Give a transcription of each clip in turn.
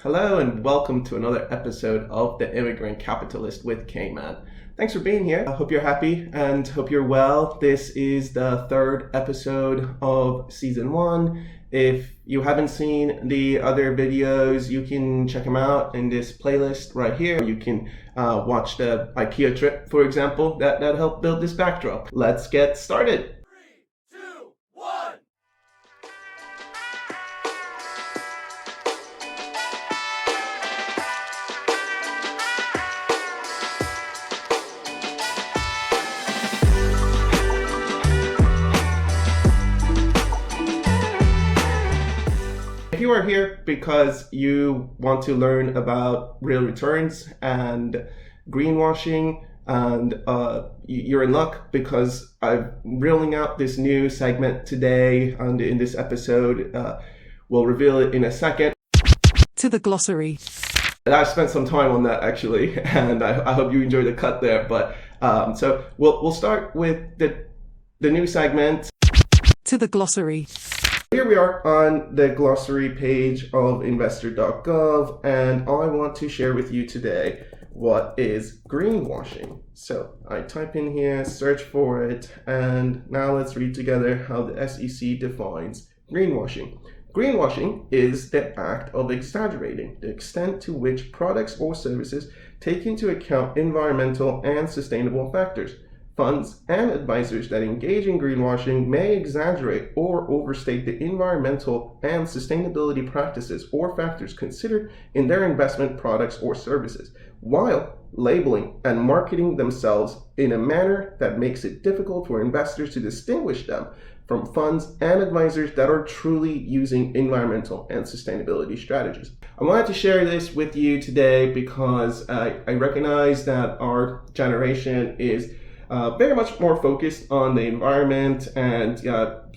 Hello and welcome to another episode of The Immigrant Capitalist with K-Man. Thanks for being here. I hope you're happy and hope you're well. This is the third episode of season 1. If you haven't seen the other videos, you can check them out in this playlist right here. You can watch the IKEA trip, for example, that helped build this backdrop. Let's get started. If you are here because you want to learn about real returns and greenwashing, and you're in luck because I'm rolling out this new segment today, and in this episode, we'll reveal it in a second. To the glossary. And I spent some time on that actually, and I hope you enjoyed the cut there. But so we'll start with the new segment. To the glossary. Here we are on the glossary page of Investor.gov, and I want to share with you today what is greenwashing. So I type in here, search for it, and now let's read together how the SEC defines greenwashing. Greenwashing is the act of exaggerating the extent to which products or services take into account environmental and sustainable factors. Funds and advisors that engage in greenwashing may exaggerate or overstate the environmental and sustainability practices or factors considered in their investment products or services, while labeling and marketing themselves in a manner that makes it difficult for investors to distinguish them from funds and advisors that are truly using environmental and sustainability strategies. I wanted to share this with you today because I recognize that our generation is very much more focused on the environment, and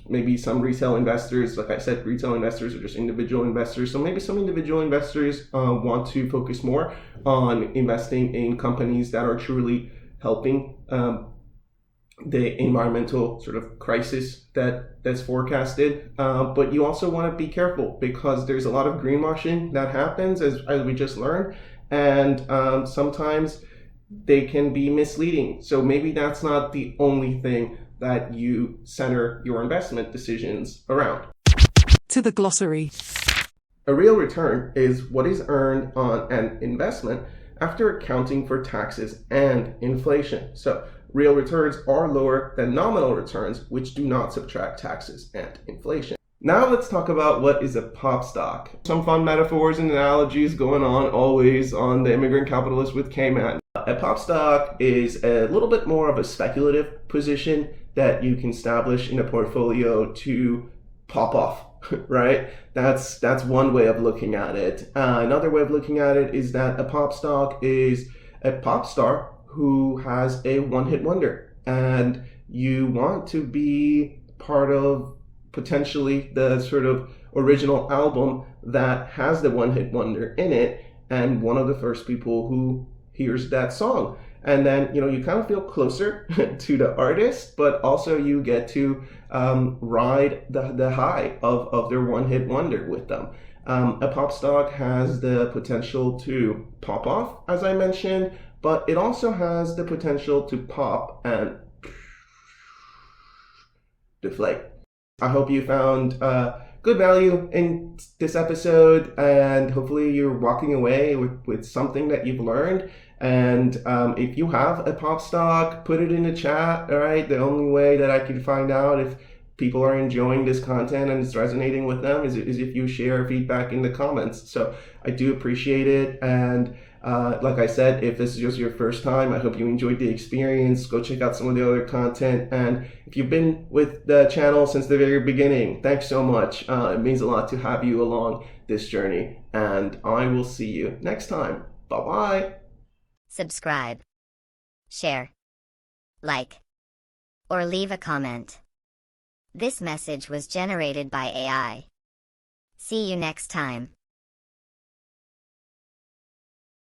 maybe some retail investors, like I said, retail investors are just individual investors. So maybe some individual investors want to focus more on investing in companies that are truly helping the environmental sort of crisis that's forecasted. But you also want to be careful because there's a lot of greenwashing that happens, as we just learned, and sometimes they can be misleading. So maybe that's not the only thing that you center your investment decisions around. To the glossary. A real return is what is earned on an investment after accounting for taxes and inflation. So real returns are lower than nominal returns, which do not subtract taxes and inflation. Now let's talk about what is a pop stock. Some fun metaphors and analogies going on always on the Immigrant Capitalist with K-Man. A pop stock is a little bit more of a speculative position that you can establish in a portfolio to pop off, right? That's one way of looking at it. Another way of looking at it is that a pop stock is a pop star who has a one-hit wonder, and you want to be part of potentially the sort of original album that has the one-hit wonder in it, and one of the first people who hears that song. And then, you kind of feel closer to the artist, but also you get to ride the high of their one-hit wonder with them. A pop stock has the potential to pop off, as I mentioned, but it also has the potential to pop and deflate. I hope you found good value in this episode, and hopefully you're walking away with something that you've learned. And if you have a pop stock, put it in the chat. All right, the only way that I can find out if people are enjoying this content and it's resonating with them is if you share feedback in the comments. So I do appreciate it. And like I said, if this is just your first time, I hope you enjoyed the experience. Go check out some of the other content. And if you've been with the channel since the very beginning, thanks so much. It means a lot to have you along this journey. And I will see you next time. Bye-bye. Subscribe, share, like, or leave a comment. This message was generated by AI. See you next time.